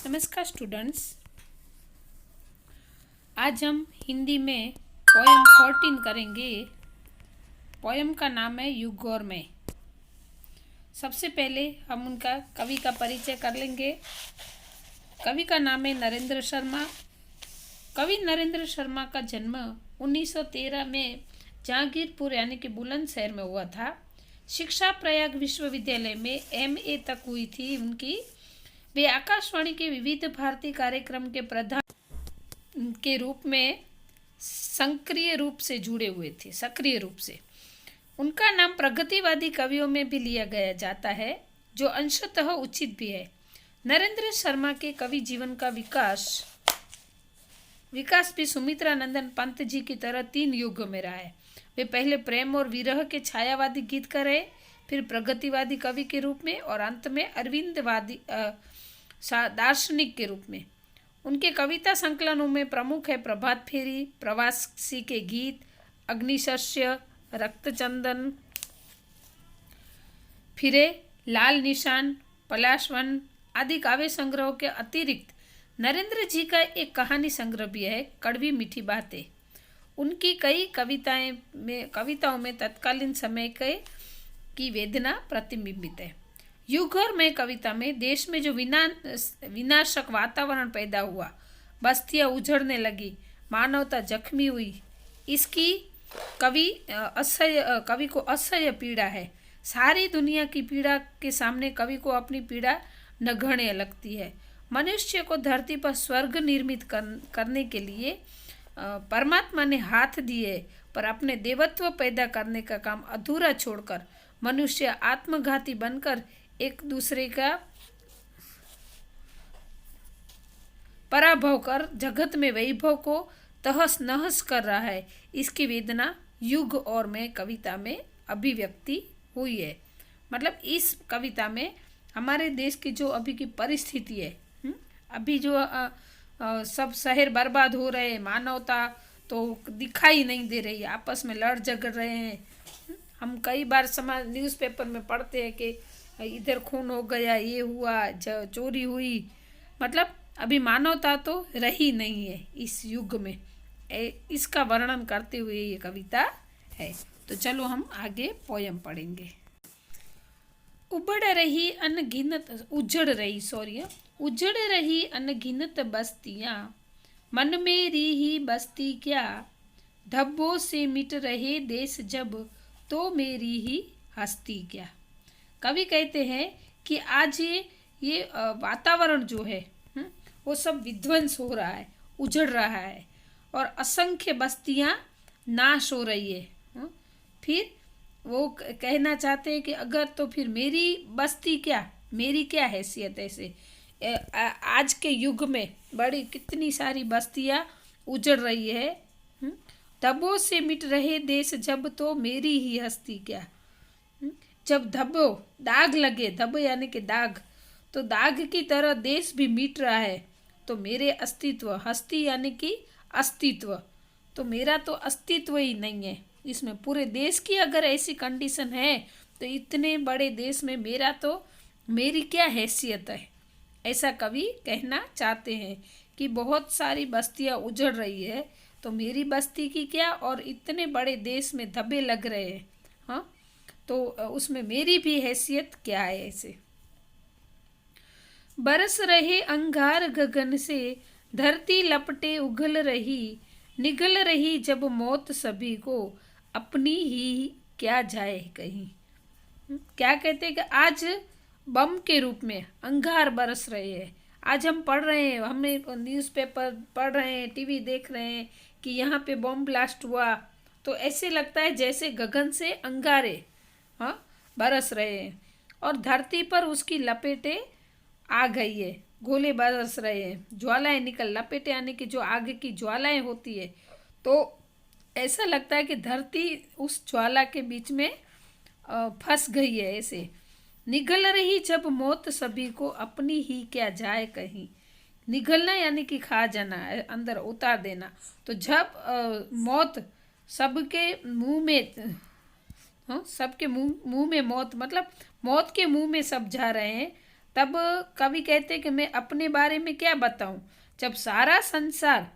नमस्कार स्टूडेंट्स। आज हम हिंदी में पोएम 14 करेंगे। पोएम का नाम है युग और मैं। सबसे पहले हम उनका कवि का परिचय कर लेंगे। कवि का नाम है नरेंद्र शर्मा। कवि नरेंद्र शर्मा का जन्म 1913 में जहांगीरपुर यानी कि बुलंदशहर में हुआ था। शिक्षा प्रयाग विश्वविद्यालय में MA तक हुई थी उनकी। वे आकाशवाणी के विविध भारती कार्यक्रम के प्रधान के रूप में सक्रिय रूप से जुड़े हुए थे। सक्रिय रूप से उनका नाम प्रगतिवादी कवियों में भी लिया गया जाता है, जो अंशतः उचित भी है। नरेंद्र शर्मा के कवि जीवन का विकास भी सुमित्रा नंदन पंत जी की तरह 3 युगों में रहा है। वे पहले प्रेम और विरह के छायावादी गीतकार रहे, फिर प्रगतिवादी कवि के रूप में और अंत में अरविंदवादी दार्शनिक के रूप में। उनके कविता संकलनों में प्रमुख है प्रभात फेरी, प्रवासी के गीत, अग्निशस्य, रक्तचंदन, फिरे, लाल निशान, पलाशवन आदि काव्य संग्रहों के अतिरिक्त नरेंद्र जी का एक कहानी संग्रह भी है, कड़वी मीठी बातें। उनकी कई कविताओं में तत्कालीन समय की वेदना प्रतिबिंबित है। युग और मैं कविता में देश में जो विनाशक वातावरण पैदा हुआ, बस्तियां उजड़ने लगी, मानवता जख्मी हुई, इसकी कवि को असह्य पीड़ा है। सारी दुनिया की पीड़ा के सामने कवि को अपनी पीड़ा नगण्य लगती है। मनुष्य को धरती पर स्वर्ग निर्मित करने के लिए परमात्मा ने हाथ दिए, पर अपने देवत्व पैदा करने का काम अधूरा छोड़कर मनुष्य आत्मघाती बनकर एक दूसरे का पराभव कर जगत में वैभव को तहस नहस कर रहा है। इसकी वेदना युग और मैं कविता में अभिव्यक्ति हुई है। मतलब इस कविता में हमारे देश की जो अभी की परिस्थिति है, अभी जो सब शहर बर्बाद हो रहे हैं, मानवता तो दिखाई नहीं दे रही, आपस में लड़ झगड़ रहे हैं। हम कई बार न्यूज़पेपर में पढ़ते हैं कि इधर खून हो गया, ये हुआ, चोरी हुई। मतलब अभी मानवता तो रही नहीं है इस युग में। इसका वर्णन करते हुए ये कविता है। तो चलो हम आगे पोयम पढ़ेंगे। उजड़ रही अनगिनत बस्तियाँ, मन मेरी ही बस्ती क्या, धब्बों से मिट रहे देश जब, तो मेरी ही हस्ती क्या। कवि कहते हैं कि आज ये वातावरण जो है वो सब विध्वंस हो रहा है, उजड़ रहा है और असंख्य बस्तियां नाश हो रही है। फिर वो कहना चाहते हैं कि अगर तो फिर मेरी बस्ती क्या, मेरी क्या हैसियत ऐसे। आज के युग में बड़ी कितनी सारी बस्तियां उजड़ रही है। दबों से मिट रहे देश जब, तो मेरी ही हस्ती क्या। जब दाग लगे, धब्बे यानी कि दाग, तो दाग की तरह देश भी मिट रहा है, तो मेरे अस्तित्व, हस्ती यानी कि अस्तित्व, तो मेरा तो अस्तित्व ही नहीं है इसमें। पूरे देश की अगर ऐसी कंडीशन है तो इतने बड़े देश में मेरी क्या हैसियत है। ऐसा कवि कहना चाहते हैं कि बहुत सारी बस्तियां उजड़ रही है, तो मेरी बस्ती की क्या, और इतने बड़े देश में धब्बे लग रहे हैं, हाँ, तो उसमें मेरी भी हैसियत क्या है ऐसे। बरस रहे अंगार गगन से, धरती लपटे उगल रही, निगल रही जब मौत सभी को, अपनी ही क्या जाए कहीं। क्या कहते हैं कि आज बम के रूप में अंगार बरस रहे हैं। आज हम पढ़ रहे हैं, हमने न्यूज़पेपर पढ़ रहे हैं, टीवी देख रहे हैं कि यहाँ पे बम ब्लास्ट हुआ, तो ऐसे लगता है जैसे गगन से अंगारे बरस रहे हैं और धरती पर उसकी लपेटें आ गई है, गोले बरस रहे हैं, ज्वालाएं लपेटें यानी कि जो आग की ज्वालाएं होती है, तो ऐसा लगता है कि धरती उस ज्वाला के बीच में फंस गई है ऐसे। निगल रही जब मौत सभी को, अपनी ही क्या जाए कहीं। निगलना यानी कि खा जाना, अंदर उतार देना। तो जब मौत सबके मुंह में, सबके मुंह में मौत, मतलब मौत के मुंह में सब जा रहे हैं, तब कवि कहते कि मैं अपने बारे में क्या बताऊं, जब सारा संसार,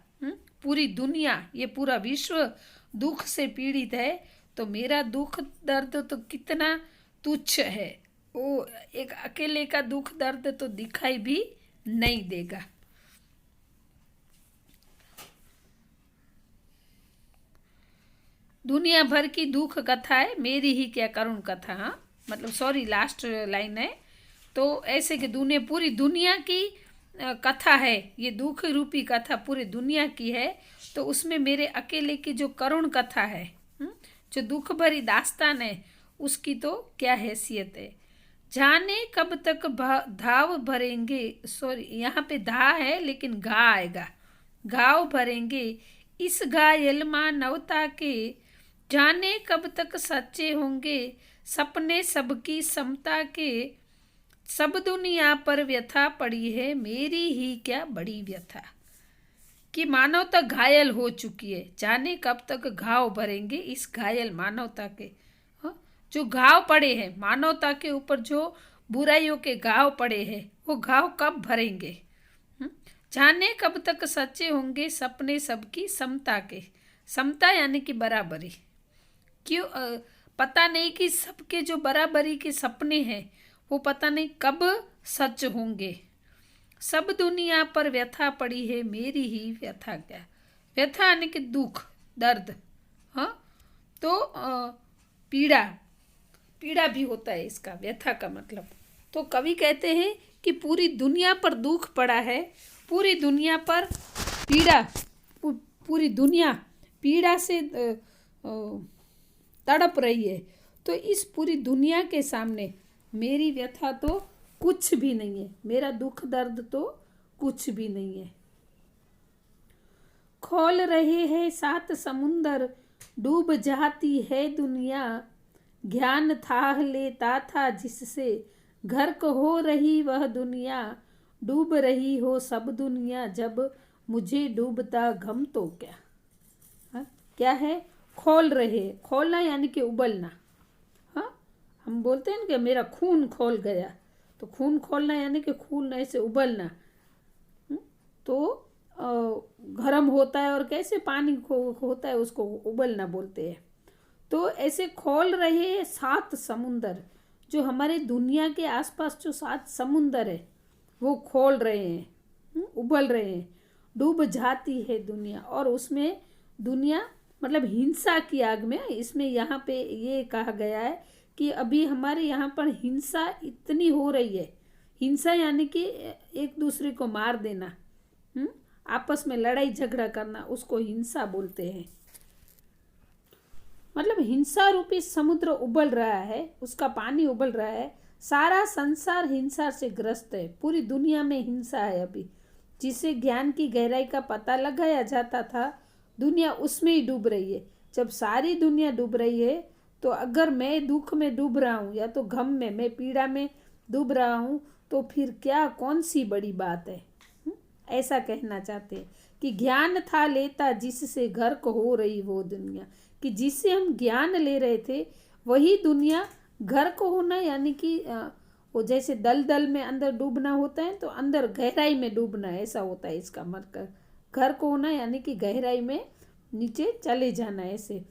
पूरी दुनिया, ये पूरा विश्व दुख से पीड़ित है, तो मेरा दुख दर्द तो कितना तुच्छ है, वो एक अकेले का दुख दर्द तो दिखाई भी नहीं देगा। दुनिया भर की दुख कथा है, मेरी ही क्या करुण कथा। हाँ, मतलब सॉरी, लास्ट लाइन है। तो ऐसे कि दुनिया, पूरी दुनिया की कथा है, ये दुख रूपी कथा पूरी दुनिया की है, तो उसमें मेरे अकेले की जो करुण कथा है, जो दुख भरी दास्तान है, उसकी तो क्या हैसियत है। जाने कब तक धाव भरेंगे, सॉरी यहाँ पे धा है लेकिन घा आएगा, घाव भरेंगे इस घायल मानवता के, जाने कब तक सच्चे होंगे सपने सबकी समता के, सब दुनिया पर व्यथा पड़ी है मेरी ही क्या बड़ी व्यथा। कि मानवता घायल हो चुकी है, जाने कब तक घाव भरेंगे इस घायल मानवता के। जो घाव पड़े हैं मानवता के ऊपर, जो बुराइयों के घाव पड़े हैं, वो घाव कब भरेंगे। जाने कब तक सच्चे होंगे सपने सबकी समता के, समता यानी कि बराबरी। क्यों पता नहीं कि सबके जो बराबरी के सपने हैं वो पता नहीं कब सच होंगे। सब दुनिया पर व्यथा पड़ी है मेरी ही व्यथा क्या। व्यथा यानी कि दुख दर्द। हाँ, तो पीड़ा, पीड़ा भी होता है इसका, व्यथा का मतलब। तो कवि कहते हैं कि पूरी दुनिया पर दुख पड़ा है, पूरी दुनिया पर पीड़ा, पूरी दुनिया पीड़ा से तड़प रही है, तो इस पूरी दुनिया के सामने मेरी व्यथा तो कुछ भी नहीं है, मेरा दुख दर्द तो कुछ भी नहीं है। खोल रहे हैं 7 समुंदर, डूब जाती है दुनिया, ज्ञान था लेता था जिससे गर्क हो रही वह दुनिया, डूब रही हो सब दुनिया जब मुझे डूबता गम तो क्या। हा? क्या है, खोल रहे, खोलना यानी कि उबलना। हाँ, हम बोलते हैं ना कि मेरा खून खोल गया, तो खून खोलना यानी कि खून ऐसे उबलना। तो गरम होता है और कैसे पानी होता है उसको उबलना बोलते हैं। तो ऐसे खोल रहे 7 समुंदर, जो हमारे दुनिया के आसपास जो 7 समुंदर है वो खोल रहे हैं, उबल रहे हैं। डूब जाती है दुनिया, और उसमें दुनिया मतलब हिंसा की आग में। इसमें यहाँ पे ये कहा गया है कि अभी हमारे यहाँ पर हिंसा इतनी हो रही है। हिंसा यानी कि एक दूसरे को मार देना, आपस में लड़ाई झगड़ा करना, उसको हिंसा बोलते हैं। मतलब हिंसा रूपी समुद्र उबल रहा है, उसका पानी उबल रहा है। सारा संसार हिंसा से ग्रस्त है, पूरी दुनिया में हिंसा है अभी। जिसे ज्ञान की गहराई का पता लगाया जाता था, दुनिया उसमें ही डूब रही है। जब सारी दुनिया डूब रही है, तो अगर मैं दुख में डूब रहा हूँ या तो गम में, मैं पीड़ा में डूब रहा हूँ, तो फिर क्या, कौन सी बड़ी बात है। ऐसा कहना चाहते हैं कि ज्ञान था लेता जिससे गर्क हो रही वो दुनिया, कि जिससे हम ज्ञान ले रहे थे वही दुनिया गर्क होना, यानी कि वो जैसे दलदल में अंदर डूबना होता है, तो अंदर गहराई में डूबना, ऐसा होता है इसका मतलब। गर्क होना यानी कि गहराई में नीचे चले जाना ऐसे।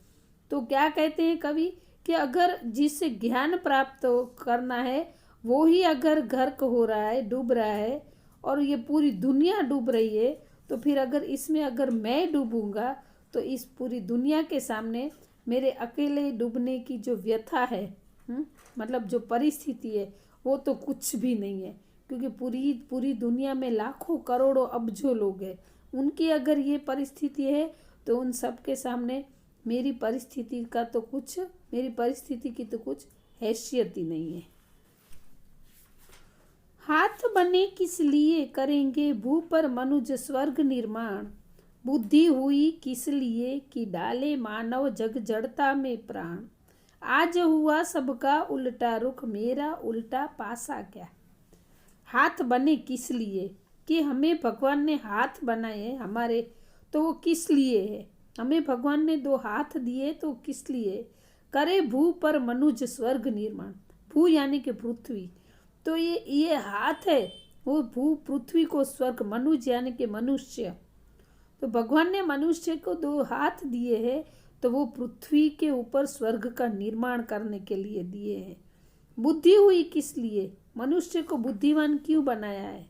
तो क्या कहते हैं कवि कि अगर जिससे ज्ञान प्राप्त करना है वो ही अगर गर्क हो रहा है, डूब रहा है, और ये पूरी दुनिया डूब रही है, तो फिर अगर इसमें अगर मैं डूबूंगा, तो इस पूरी दुनिया के सामने मेरे अकेले डूबने की जो व्यथा है, मतलब जो परिस्थिति है, वो तो कुछ भी नहीं है। क्योंकि पूरी दुनिया में लाखों करोड़ों अब्जों लोग हैं, उनकी अगर ये परिस्थिति है, तो उन सब के सामने मेरी परिस्थिति की तो कुछ हैसियत ही नहीं है। हाथ बने किस लिए करेंगे भू पर मनुज स्वर्ग निर्माण, बुद्धि हुई किस लिए कि डाले मानव जग जड़ता में प्राण, आज हुआ सबका उल्टा रुख मेरा उल्टा पासा क्या। हाथ बने किस लिए, कि हमें भगवान ने हाथ बनाए हमारे, तो वो किस लिए है। हमें भगवान ने 2 हाथ दिए तो किस लिए। करे भू पर मनुज स्वर्ग निर्माण, भू यानी कि पृथ्वी, तो ये हाथ है, वो भू पृथ्वी को स्वर्ग, मनुष्य यानी कि मनुष्य, तो भगवान ने मनुष्य को 2 हाथ दिए हैं, तो वो पृथ्वी के ऊपर स्वर्ग का निर्माण करने के लिए दिए हैं। बुद्धि हुई किस लिए? मनुष्य को बुद्धिमान क्यों बनाया है?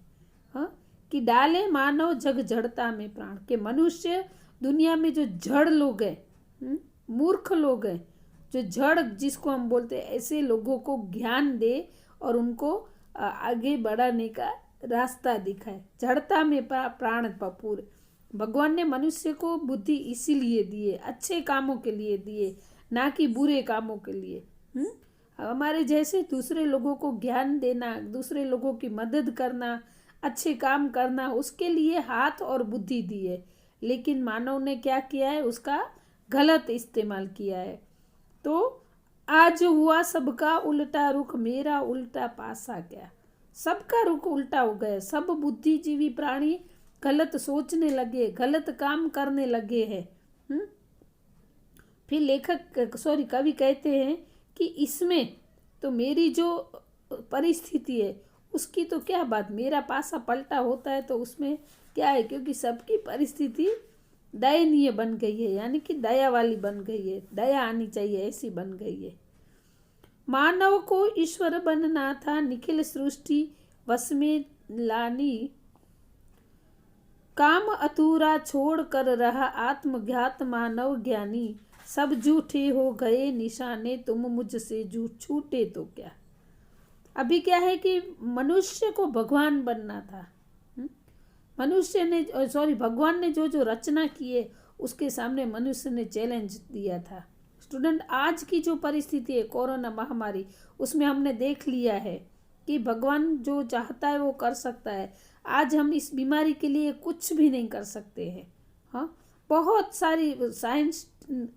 हाँ, कि डाले मानव जग जड़ता में प्राण, के मनुष्य दुनिया में जो जड़ लोग हैं, मूर्ख लोग हैं, जो जड़ जिसको हम बोलते हैं, ऐसे लोगों को ज्ञान दे और उनको आगे बढ़ाने का रास्ता दिखाए। जड़ता में प्राण पूरे। भगवान ने मनुष्य को बुद्धि इसीलिए दिए, अच्छे कामों के लिए दिए, ना कि बुरे कामों के लिए। हमारे जैसे दूसरे लोगों को ज्ञान देना, दूसरे लोगों की मदद करना, अच्छे काम करना, उसके लिए हाथ और बुद्धि दी है। लेकिन मानव ने क्या किया है? उसका गलत इस्तेमाल किया है। तो आज हुआ सबका उल्टा रुख, मेरा उल्टा पासा क्या। सबका रुख उल्टा हो गया। सब बुद्धिजीवी प्राणी गलत सोचने लगे, गलत काम करने लगे हैं। फिर कवि कहते हैं कि इसमें तो मेरी जो परिस्थिति है उसकी तो क्या बात, मेरा पासा पलटा होता है तो उसमें क्या है, क्योंकि सबकी परिस्थिति दयनीय बन गई है, यानी कि दया वाली बन गई है, दया आनी चाहिए ऐसी बन गई है। मानव को ईश्वर बनना था, निखिल सृष्टि वश में लानी, काम अधूरा छोड़ कर रहा आत्मज्ञात मानव ज्ञानी, सब झूठे हो गए निशाने, तुम मुझसे झूठ छूटे तो क्या। अभी क्या है कि मनुष्य को भगवान बनना था। मनुष्य ने भगवान ने जो रचना की है उसके सामने मनुष्य ने चैलेंज दिया था। स्टूडेंट, आज की जो परिस्थिति है कोरोना महामारी, उसमें हमने देख लिया है कि भगवान जो चाहता है वो कर सकता है। आज हम इस बीमारी के लिए कुछ भी नहीं कर सकते हैं। हाँ, बहुत सारी साइंस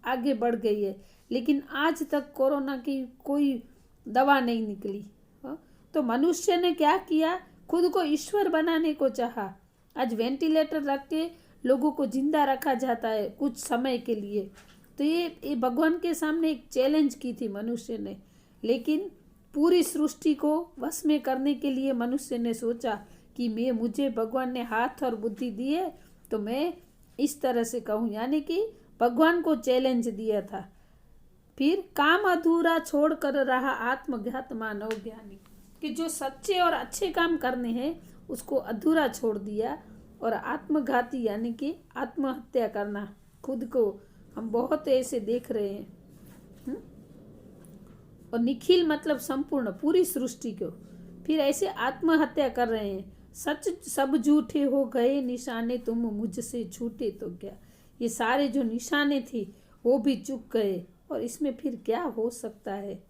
आगे बढ़ गई है, लेकिन आज तक कोरोना की कोई दवा नहीं निकली। हाँ, तो मनुष्य ने क्या किया? खुद को ईश्वर बनाने को चाहा। आज वेंटिलेटर रख के लोगों को जिंदा रखा जाता है कुछ समय के लिए। तो ये भगवान के सामने एक चैलेंज की थी मनुष्य ने। लेकिन पूरी सृष्टि को वश में करने के लिए मनुष्य ने सोचा कि मुझे भगवान ने हाथ और बुद्धि दी है तो मैं इस तरह से कहूँ, यानी कि भगवान को चैलेंज दिया था। फिर काम अधूरा छोड़ कर रहा आत्मज्ञात मानव ज्ञानी, कि जो सच्चे और अच्छे काम करने हैं उसको अधूरा छोड़ दिया, और आत्मघाती यानी कि आत्महत्या करना, खुद को हम बहुत ऐसे देख रहे हैं। और निखिल मतलब संपूर्ण, पूरी सृष्टि को, फिर ऐसे आत्महत्या कर रहे हैं। सच सब झूठे हो गए निशाने, तुम मुझसे छूटे तो क्या। ये सारे जो निशाने थे वो भी चुक गए, और इसमें फिर क्या हो सकता है।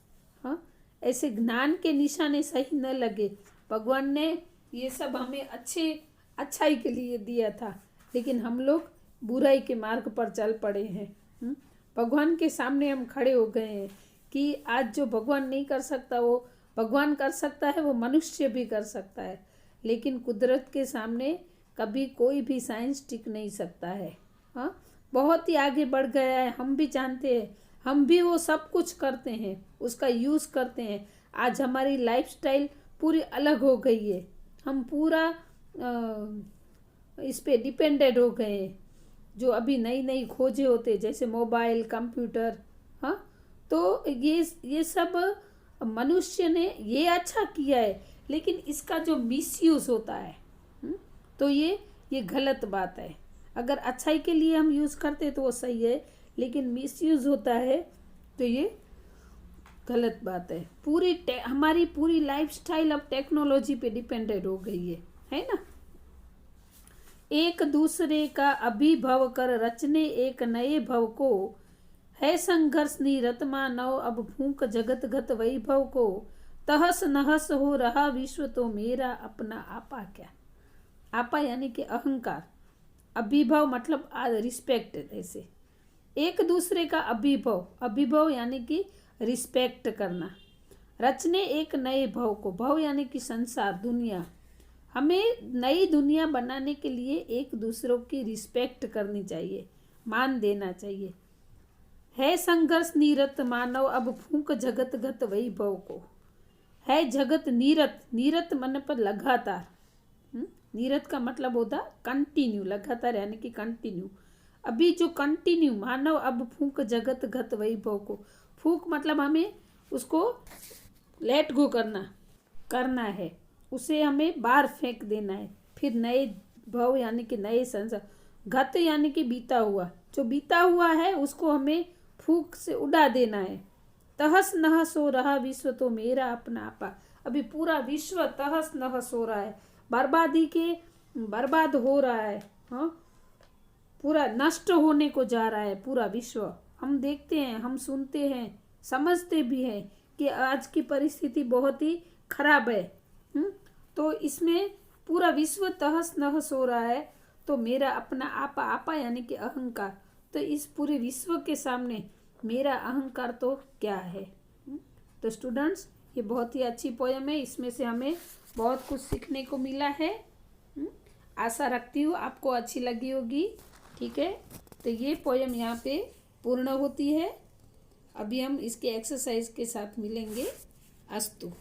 हाँ, ऐसे ज्ञान के निशाने सही न लगे। भगवान ने ये सब हमें अच्छाई के लिए दिया था, लेकिन हम लोग बुराई के मार्ग पर चल पड़े हैं। भगवान के सामने हम खड़े हो गए हैं कि आज जो भगवान नहीं कर सकता वो भगवान कर सकता है, वो मनुष्य भी कर सकता है। लेकिन कुदरत के सामने कभी कोई भी साइंस टिक नहीं सकता है। हाँ, बहुत ही आगे बढ़ गया है, हम भी जानते हैं, हम भी वो सब कुछ करते हैं, उसका यूज़ करते हैं। आज हमारी लाइफस्टाइल पूरी अलग हो गई है, हम पूरा इस पे डिपेंडेड हो गए हैं। जो अभी नई नई खोजें होते जैसे मोबाइल, कंप्यूटर, हाँ, तो ये सब मनुष्य ने ये अच्छा किया है, लेकिन इसका जो मिसयूज होता है तो ये गलत बात है। अगर अच्छाई के लिए हम यूज़ करते तो वो सही है, लेकिन मिसयूज होता है तो ये गलत बात है। हमारी पूरी लाइफस्टाइल अब टेक्नोलॉजी पे डिपेंडेड हो गई है ना। एक दूसरे का अभिभव कर रचने एक नए भव को, है संघर्ष निरत मानव अब फूंक जगत गत वैभव को, तहस नहस हो रहा विश्व तो मेरा अपना आपा क्या। आपा यानी कि अहंकार, अभिभव मतलब रिस्पेक्ट। ऐसे एक दूसरे का अभिभव यानी कि रिस्पेक्ट करना, रचने एक नए भव को, भव यानी कि संसार, दुनिया। हमें नई दुनिया बनाने के लिए एक दूसरों की रिस्पेक्ट करनी चाहिए, मान देना चाहिए। है संघर्ष निरत मानव अब फूंक जगत गत वैभव को, है जगत नीरत, नीरत मन पर लगातार। नीरत का मतलब होता कंटिन्यू, लगातार यानी कि कंटिन्यू। अभी जो कंटिन्यू मानव अब फूंक जगत गत वैभव को, फूंक मतलब हमें उसको लेट गो करना है, उसे हमें बाहर फेंक देना है। फिर नए भव यानी कि नए संसार, गत यानी कि बीता हुआ, जो बीता हुआ है उसको हमें फूंक से उड़ा देना है। तहस नहस हो रहा विश्व तो मेरा अपना आपा, अभी पूरा विश्व तहस नहस हो रहा है, बर्बाद हो रहा है। हाँ, पूरा नष्ट होने को जा रहा है पूरा विश्व। हम देखते हैं, हम सुनते हैं, समझते भी हैं कि आज की परिस्थिति बहुत ही खराब है। तो इसमें पूरा विश्व तहस नहस हो रहा है, तो मेरा अपना आपा, आपा यानी कि अहंकार, तो इस पूरे विश्व के सामने मेरा अहंकार तो क्या है। तो स्टूडेंट्स, ये बहुत ही अच्छी पोयम है, इसमें से हमें बहुत कुछ सीखने को मिला है। आशा रखती हूँ आपको अच्छी लगी होगी। ठीक है, तो ये पोयम यहाँ पे पूर्ण होती है। अभी हम इसके एक्सरसाइज के साथ मिलेंगे। अस्तु।